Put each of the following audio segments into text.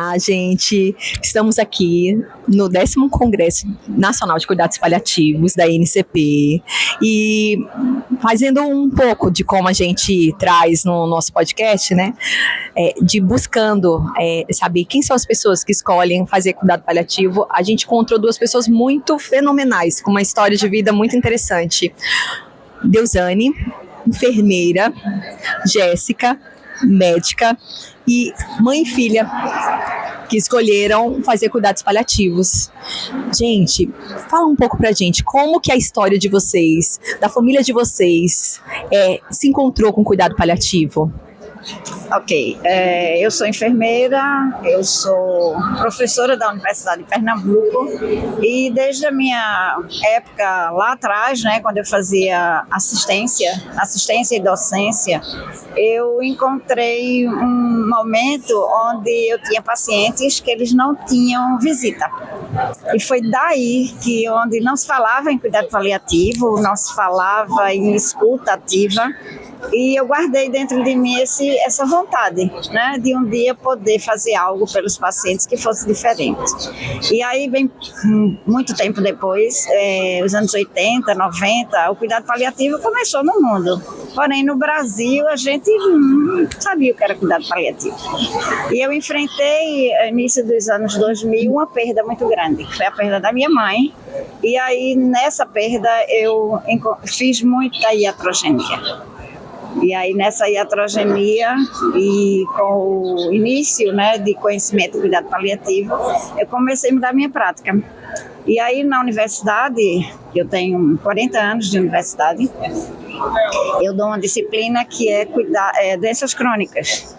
Olá, gente! Estamos aqui no 10º Congresso Nacional de Cuidados Paliativos da NCP e fazendo um pouco de como a gente traz no nosso podcast, né? De buscando saber quem são as pessoas que escolhem fazer cuidado paliativo. A gente encontrou duas pessoas muito fenomenais, com uma história de vida muito interessante. Deusane, enfermeira, Jéssica, médica, e mãe e filha que escolheram fazer cuidados paliativos. Gente, fala um pouco pra gente como que a história de vocês, da família de vocês, se encontrou com cuidado paliativo. Ok, eu sou enfermeira, eu sou professora da Universidade de Pernambuco e desde a minha época lá atrás, né, quando eu fazia assistência e docência, eu encontrei um momento onde eu tinha pacientes que eles não tinham visita. E foi daí que onde não se falava em cuidado paliativo, não se falava em escuta ativa, e eu guardei dentro de mim essa vontade, né, de um dia poder fazer algo pelos pacientes que fosse diferente. E aí, bem, muito tempo depois, os anos 80, 90, o cuidado paliativo começou no mundo. Porém, no Brasil, a gente não sabia o que era cuidado paliativo. E eu enfrentei, no início dos anos 2000, uma perda muito grande, que foi a perda da minha mãe. E aí, nessa perda, eu fiz muita iatrogenia. E aí, nessa iatrogenia e com o início, né, de conhecimento do cuidado paliativo, eu comecei a mudar minha prática. E aí, na universidade, eu tenho 40 anos de universidade, eu dou uma disciplina que é doenças crônicas.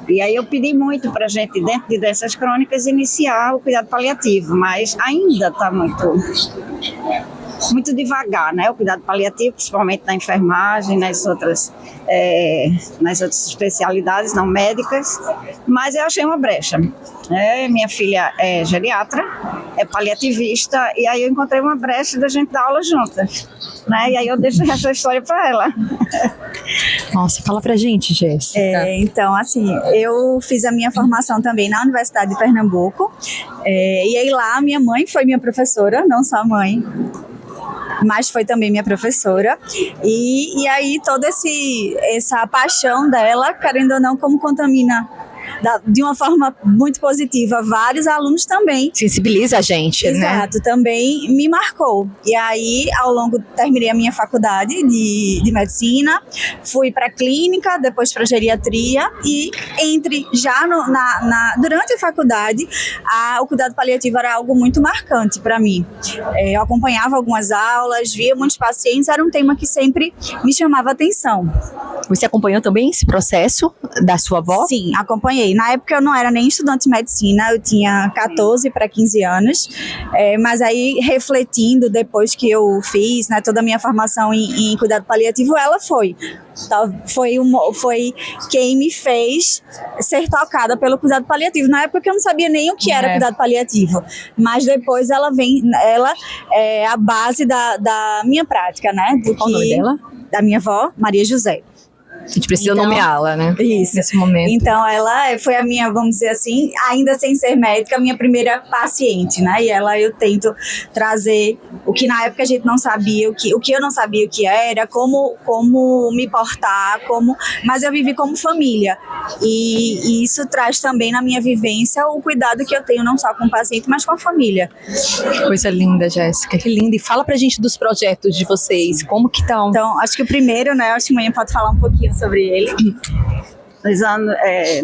E aí eu pedi muito para a gente, dentro de doenças crônicas, iniciar o cuidado paliativo, mas ainda está muito devagar, né? O cuidado paliativo, principalmente na enfermagem, nas outras especialidades não médicas, mas eu achei uma brecha. Minha filha é geriatra, é paliativista, e aí eu encontrei uma brecha da gente dar aula juntas, né? E aí eu deixo essa história para ela. Nossa, fala pra gente, Jéssica. Então, assim, eu fiz a minha formação também na Universidade de Pernambuco, e aí lá minha mãe foi minha professora, não só a mãe, mas foi também minha professora, e aí toda essa paixão dela, querendo ou não, como contamina de uma forma muito positiva vários alunos também. Sensibiliza a gente, exato, né? Exato, também me marcou. E aí, terminei a minha faculdade de medicina, fui para clínica, depois para geriatria, e durante a faculdade, o cuidado paliativo era algo muito marcante para mim. Eu acompanhava algumas aulas, via muitos pacientes, era um tema que sempre me chamava atenção. Você acompanhou também esse processo da sua avó? Sim, acompanhei. Na época eu não era nem estudante de medicina, eu tinha 14 para 15 anos, mas aí refletindo depois que eu fiz, né, toda a minha formação em cuidado paliativo, ela foi quem me fez ser tocada pelo cuidado paliativo. Na época eu não sabia nem o que era cuidado paliativo, mas depois ela é a base da minha prática, né? Qual o nome dela? Da minha avó, Maria José. A gente precisa nomeá-la, né? Isso. Nesse momento. Então, ela foi a minha, vamos dizer assim, ainda sem ser médica, a minha primeira paciente, né? E eu tento trazer o que na época a gente não sabia, o que eu não sabia o que era, como me portar, mas eu vivi como família. E isso traz também na minha vivência o cuidado que eu tenho, não só com o paciente, mas com a família. Que coisa linda, Jéssica, que linda. E fala pra gente dos projetos de vocês, como que estão? Então, acho que o primeiro, né, acho que a manhã pode falar um pouquinho sobre ele. Nos anos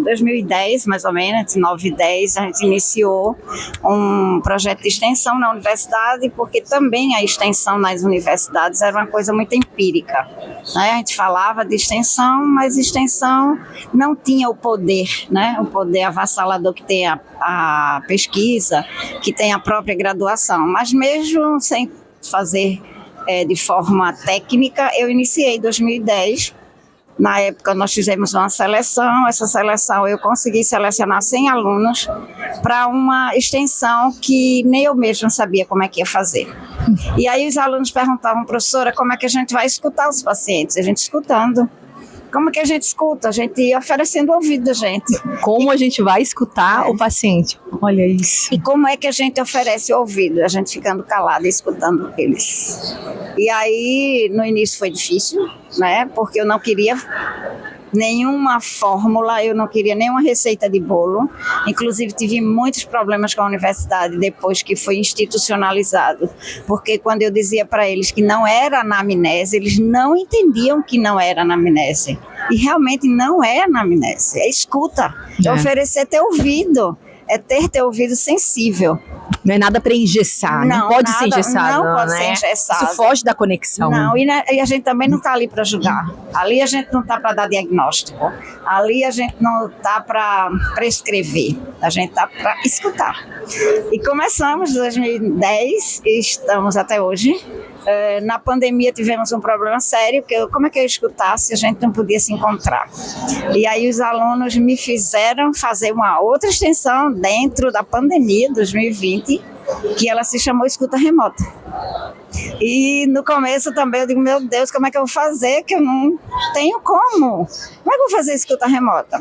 2010, mais ou menos, 9 e 10, a gente iniciou um projeto de extensão na universidade, porque também a extensão nas universidades era uma coisa muito empírica, né? A gente falava de extensão, mas extensão não tinha o poder, né? O poder avassalador que tem a pesquisa, que tem a própria graduação. Mas mesmo sem fazer de forma técnica, eu iniciei em 2010. Na época nós fizemos uma seleção, essa seleção eu consegui selecionar 100 alunos para uma extensão que nem eu mesma sabia como é que ia fazer. E aí os alunos perguntavam, professora, como é que a gente vai escutar os pacientes? A gente escutando, Como que a gente escuta? A gente ia oferecendo o ouvido da gente. Como a gente vai escutar o paciente? Olha isso. E como é que a gente oferece o ouvido? A gente ficando calada e escutando eles. E aí, no início foi difícil, né? Porque eu não queria nenhuma fórmula, eu não queria nenhuma receita de bolo. Inclusive, tive muitos problemas com a universidade depois que foi institucionalizado. Porque quando eu dizia para eles que não era anamnese, eles não entendiam que não era anamnese. E realmente não é anamnese, é escuta. É oferecer teu ouvido, é ter teu ouvido sensível. Não é nada para engessar, não pode ser engessado. Não pode ser engessado. Isso foge da conexão. Não, e a gente também não está ali para julgar. Ali a gente não está para dar diagnóstico. Ali a gente não está para prescrever. A gente está para escutar. E começamos em 2010 e estamos até hoje. Na pandemia tivemos um problema sério, que como é que eu ia escutar se a gente não podia se encontrar? E aí os alunos me fizeram fazer uma outra extensão dentro da pandemia, 2020, que ela se chamou Escuta Remota. E no começo também eu digo, meu Deus, como é que eu vou fazer, que eu não tenho como? Como é que eu vou fazer escuta remota?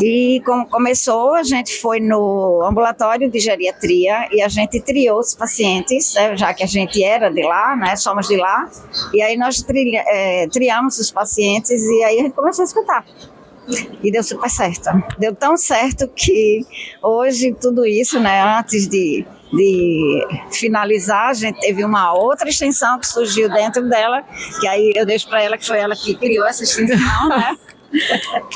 E como começou, a gente foi no ambulatório de geriatria e a gente triou os pacientes, né, já que a gente era de lá, né, somos de lá, e aí nós triamos os pacientes e aí a gente começou a escutar. E deu super certo. Deu tão certo que hoje tudo isso, né, antes de finalizar, a gente teve uma outra extensão que surgiu dentro dela, que aí eu deixo para ela, que foi ela que criou essa extensão, né?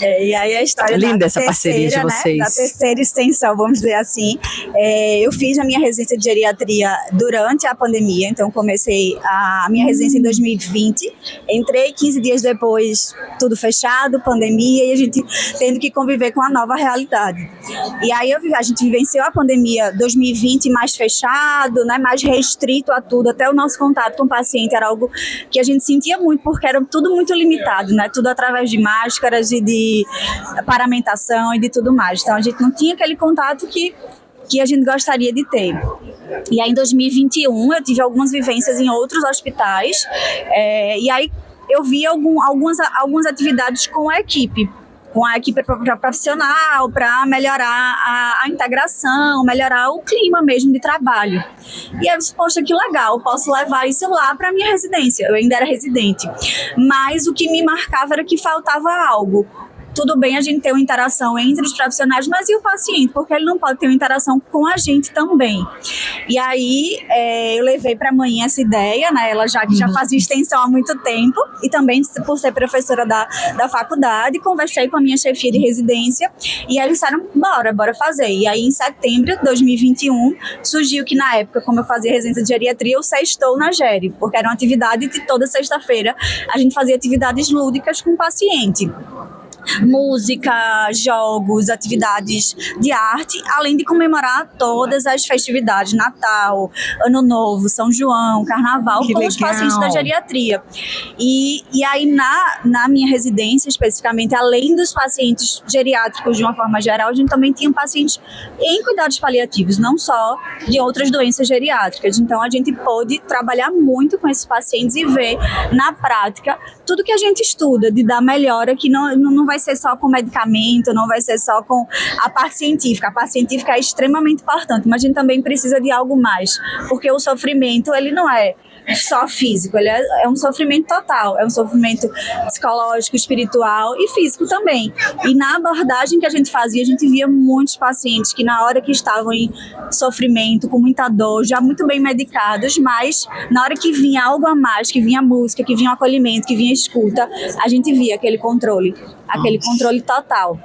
E aí a história linda essa parceria de vocês. Né, da terceira extensão, vamos dizer assim. Eu fiz a minha residência de geriatria durante a pandemia, então comecei a minha residência em 2020, entrei 15 dias depois, tudo fechado, pandemia, e a gente tendo que conviver com a nova realidade. E aí a gente vivenciou a pandemia 2020 mais fechado, né, mais restrito a tudo, até o nosso contato com o paciente era algo que a gente sentia muito, porque era tudo muito limitado, né, tudo através de máscaras e de paramentação e de tudo mais. Então a gente não tinha aquele contato que a gente gostaria de ter. E aí em 2021 eu tive algumas vivências em outros hospitais e aí eu vi algumas atividades com a equipe profissional, para melhorar a integração, melhorar o clima mesmo de trabalho. E eu disse, poxa, que legal, posso levar isso lá para a minha residência. Eu ainda era residente. Mas o que me marcava era que faltava algo. Tudo bem a gente ter uma interação entre os profissionais, mas e o paciente? Porque ele não pode ter uma interação com a gente também. E aí eu levei para a mãe essa ideia, né? Ela já fazia extensão há muito tempo e também por ser professora da faculdade, conversei com a minha chefia de residência e eles disseram, bora fazer. E aí em setembro de 2021 surgiu que na época, como eu fazia residência de geriatria, eu sextou na Geri, porque era uma atividade de toda sexta-feira a gente fazia atividades lúdicas com o paciente. Música, jogos, atividades de arte, além de comemorar todas as festividades, Natal, Ano Novo, São João, Carnaval, com os pacientes da geriatria. E aí na minha residência, especificamente, além dos pacientes geriátricos de uma forma geral, a gente também tinha pacientes em cuidados paliativos, não só de outras doenças geriátricas. Então a gente pôde trabalhar muito com esses pacientes e ver na prática tudo que a gente estuda, de dar melhora, que não vai ser só com medicamento, não vai ser só com a parte científica. A parte científica é extremamente importante, mas a gente também precisa de algo mais, porque o sofrimento, ele não é só físico, ele é um sofrimento total, é um sofrimento psicológico, espiritual e físico também. E na abordagem que a gente fazia, a gente via muitos pacientes que na hora que estavam em sofrimento, com muita dor, já muito bem medicados, mas na hora que vinha algo a mais, que vinha música, que vinha o acolhimento, que vinha escuta, a gente via aquele controle total.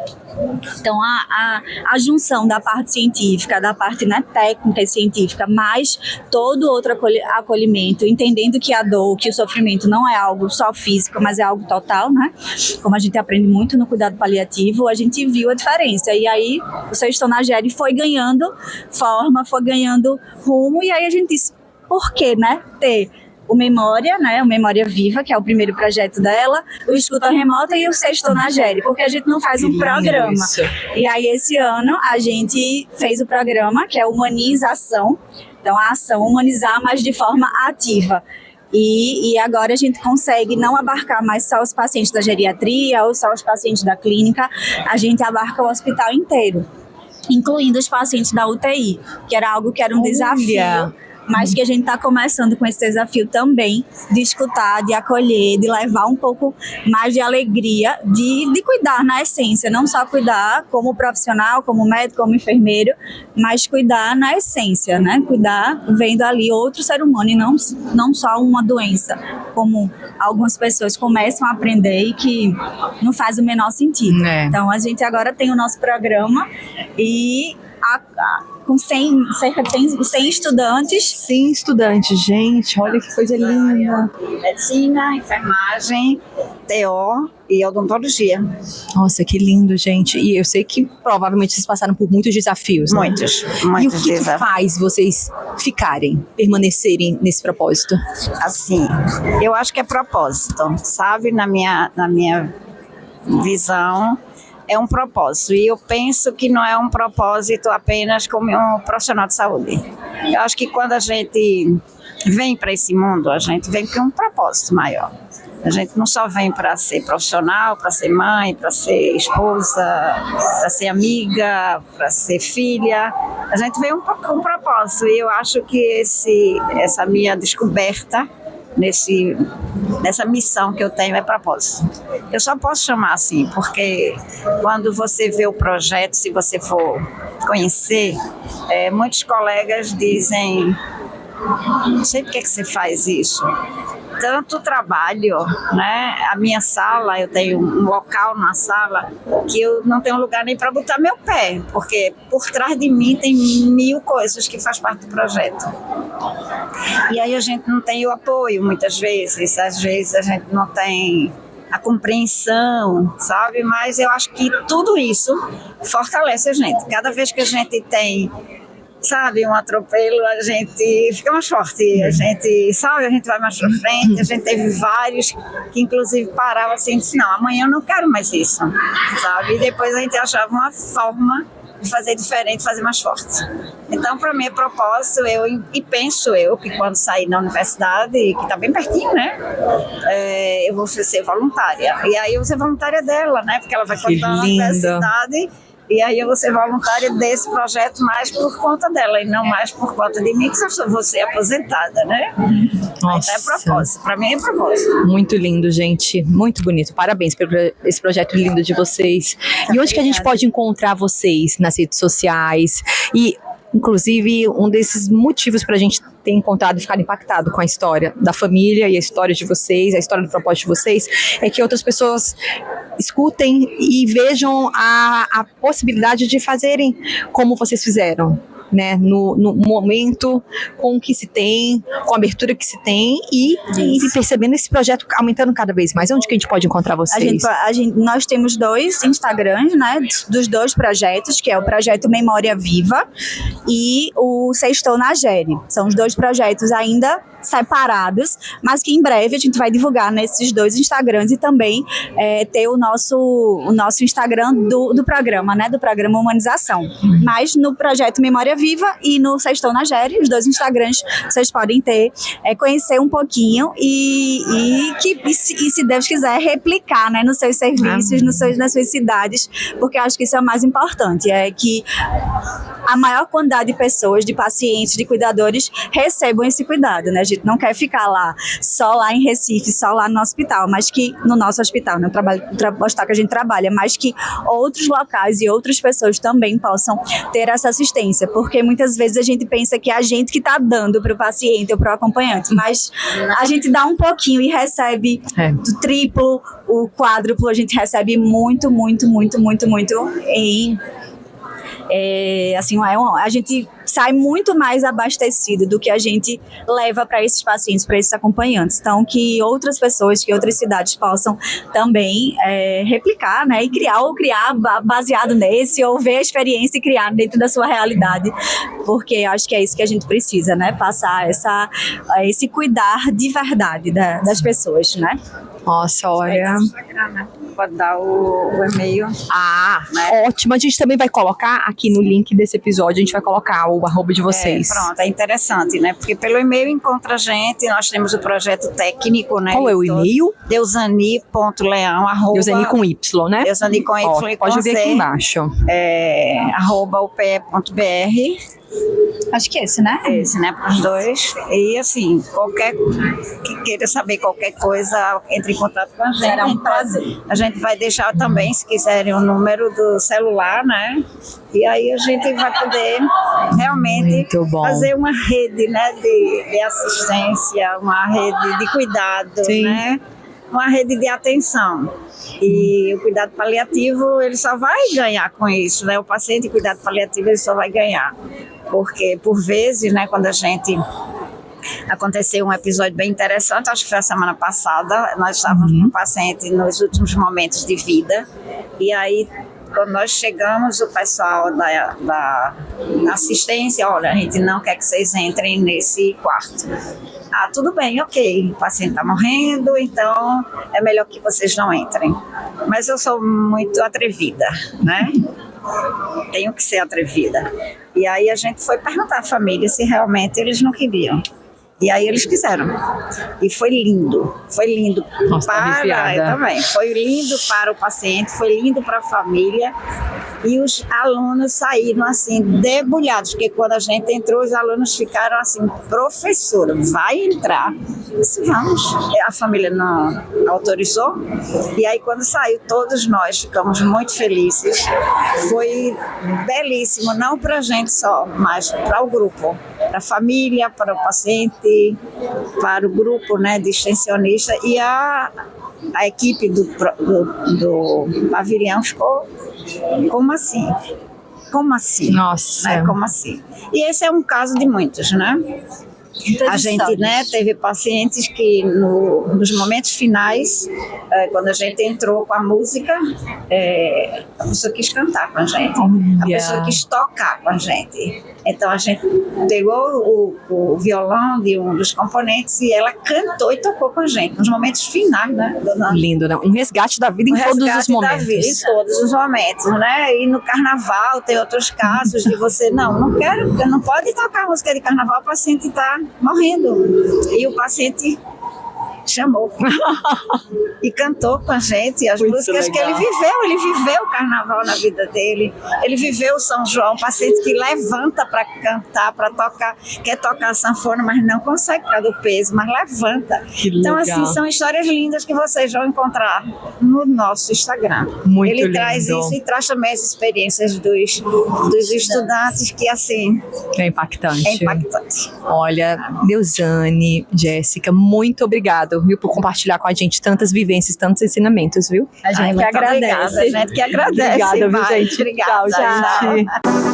Então a junção da parte científica, da parte, né, técnica e científica, mais todo outro acolhimento, entendendo que a dor, que o sofrimento não é algo só físico, mas é algo total, né? Como a gente aprende muito no cuidado paliativo, a gente viu a diferença. E aí o Sextou na Geri foi ganhando forma, foi ganhando rumo, e aí a gente disse, por que, né, ter o Memória, né, o Memória Viva, que é o primeiro projeto dela, o Escuta Remota e o Sextou na Geri, porque a gente não faz um programa. Isso. E aí esse ano a gente fez o programa, que é Humanização, então a ação humanizar, mas de forma ativa. E agora a gente consegue não abarcar mais só os pacientes da geriatria ou só os pacientes da clínica, a gente abarca o hospital inteiro, incluindo os pacientes da UTI, que era algo que era um desafio, mas que a gente está começando com esse desafio também de escutar, de acolher, de levar um pouco mais de alegria, de cuidar na essência, não só cuidar como profissional, como médico, como enfermeiro, mas cuidar na essência, né? Cuidar vendo ali outro ser humano e não só uma doença, como algumas pessoas começam a aprender e que não faz o menor sentido. Então a gente agora tem o nosso programa e com cerca de 100 estudantes. 100 estudantes, gente, olha que coisa linda. Medicina, enfermagem, TO e odontologia. Nossa, que lindo, gente. E eu sei que provavelmente vocês passaram por muitos desafios, né? Muitos E o que faz vocês permanecerem nesse propósito? Assim, eu acho que é propósito, sabe? Na minha visão, é um propósito, e eu penso que não é um propósito apenas como um profissional de saúde. Eu acho que quando a gente vem para esse mundo, a gente vem com um propósito maior. A gente não só vem para ser profissional, para ser mãe, para ser esposa, para ser amiga, para ser filha. A gente vem com um propósito, e eu acho que essa minha descoberta nessa missão que eu tenho é propósito. Eu só posso chamar assim, porque quando você vê o projeto, se você for conhecer, muitos colegas dizem: não sei por que você faz isso. Tanto trabalho, né? A minha sala, eu tenho um local na sala que eu não tenho lugar nem para botar meu pé, porque por trás de mim tem 1000 coisas que faz parte do projeto. E aí a gente não tem o apoio muitas vezes, às vezes a gente não tem a compreensão, sabe? Mas eu acho que tudo isso fortalece a gente. Cada vez que a gente tem, sabe, um atropelo, a gente fica mais forte, a gente vai mais pra frente. A gente teve vários que inclusive paravam assim e disse: não, amanhã eu não quero mais isso, sabe? E depois a gente achava uma forma de fazer diferente, fazer mais forte. Então, para mim, é propósito, e penso eu que quando sair da universidade, que está bem pertinho, né? Eu vou ser voluntária. E aí eu vou ser voluntária dela, né? Porque ela vai continuar na universidade. E aí eu vou ser voluntária desse projeto mais por conta dela e não mais por conta de mim, que eu vou ser aposentada, né? Nossa. Então é propósito, para mim é propósito. Muito lindo, gente, muito bonito. Parabéns por esse projeto lindo de vocês. E onde que a gente pode encontrar vocês nas redes sociais? E inclusive, um desses motivos para a gente ter encontrado e ficar impactado com a história da família e a história de vocês, a história do propósito de vocês, é que outras pessoas escutem e vejam a possibilidade de fazerem como vocês fizeram, né? No momento, com o que se tem, com a abertura que se tem e percebendo esse projeto aumentando cada vez mais. Onde que a gente pode encontrar vocês? Nós temos 2 Instagrams, né, dos 2 projetos, que é o projeto Memória Viva e o Sextou na Gere. São os 2 projetos ainda separados, mas que em breve a gente vai divulgar nesses 2 Instagrams e também ter o nosso Instagram do programa, né, do programa Humanização. Mas no projeto Memória Viva e no Sextou na Gere, os 2 Instagrams vocês podem conhecer um pouquinho e se Deus quiser replicar, né, nos seus serviços, nas suas cidades, porque eu acho que isso é o mais importante, é que a maior quantidade de pessoas, de pacientes, de cuidadores recebam esse cuidado, né? A gente não quer ficar só lá em Recife, só lá no hospital, mas que no nosso hospital, no hospital que a gente trabalha, mas que outros locais e outras pessoas também possam ter essa assistência, porque muitas vezes a gente pensa que é a gente que está dando para o paciente ou para o acompanhante, mas a gente dá um pouquinho e recebe o triplo, o quádruplo, a gente recebe muito a gente sai muito mais abastecido do que a gente leva para esses pacientes, para esses acompanhantes. Então, que outras pessoas, que outras cidades possam também replicar, né, e criar baseado nesse, ou ver a experiência e criar dentro da sua realidade, porque acho que é isso que a gente precisa, né, passar esse cuidar de verdade das pessoas, né. Nossa, olha, pode dar o e-mail. Ah, Né? ótimo. A gente também vai colocar aqui no link desse episódio, a gente vai colocar o arroba de vocês. Pronto, é interessante, né? Porque pelo e-mail encontra a gente, nós temos o projeto técnico, né? Qual é o e-mail? Deusani.leão, arroba... Deusani com Y, né? Deusani com Y Ó, e com pode ver Z, aqui embaixo. arroba upe.br. Acho que é esse, né? Esse, né, para os dois. E assim, qualquer que queira saber qualquer coisa, entre em contato com a gente. Será um prazer. A gente vai deixar também, se quiserem, o número do celular, né? E aí a gente vai poder realmente Muito bom. fazer uma rede, né, de assistência, uma rede de cuidado, Sim. né? Uma rede de atenção. E o cuidado paliativo, ele só vai ganhar com isso, né? O paciente em cuidado paliativo, ele só vai ganhar. Porque, por vezes, né, quando a gente... Aconteceu um episódio bem interessante, acho que foi a semana passada, nós estávamos com um paciente nos últimos momentos de vida, e aí, quando nós chegamos, o pessoal da assistência, olha, a gente não quer que vocês entrem nesse quarto. Ah, tudo bem, ok, o paciente está morrendo, então é melhor que vocês não entrem. Mas eu sou muito atrevida, né? Tenho que ser atrevida. E aí a gente foi perguntar à família se realmente eles não queriam. E aí eles quiseram. E foi lindo. Foi lindo. Nossa, eu também. Foi lindo para o paciente, foi lindo para a família. E os alunos saíram assim, debulhados, porque quando a gente entrou, os alunos ficaram assim, professora, vai entrar? Eu disse, vamos. A família não autorizou. E aí quando saiu, todos nós ficamos muito felizes. Foi belíssimo, não para a gente só, mas para o grupo, para a família, para o paciente, para o grupo, né, de extensionista. E a equipe do pavilhão ficou, como assim? Como assim? Nossa. Né? Como assim? E esse é um caso de muitos, né? A gente, né, teve pacientes que nos momentos finais, quando a gente entrou com a música, a pessoa quis cantar com a gente, a pessoa quis tocar com a gente. Então a gente pegou o violão de um dos componentes e ela cantou e tocou com a gente nos momentos finais, né? Lindo, né? Um resgate da vida em todos os momentos. Da vida, em todos os momentos, né? E no carnaval tem outros casos de você, não quero, porque não pode tocar música de carnaval, o paciente está morrendo. E o paciente chamou e cantou com a gente as muito músicas legal. Que ele viveu o carnaval na vida dele, ele viveu o São João, um paciente que levanta para cantar, para tocar, quer tocar sanfona, mas não consegue por causa do peso, mas levanta. Então assim, são histórias lindas que vocês vão encontrar no nosso Instagram. Muito ele lindo. traz isso e traz também as experiências dos estudantes, que assim é impactante. é impactante. Olha, Deusani, Jéssica, muito obrigada, viu, por compartilhar com a gente tantas vivências, tantos ensinamentos, viu? A gente que muito agradece. Obrigada, a gente que agradece. Obrigada, viu, vai. gente? Obrigada, Tchau, gente.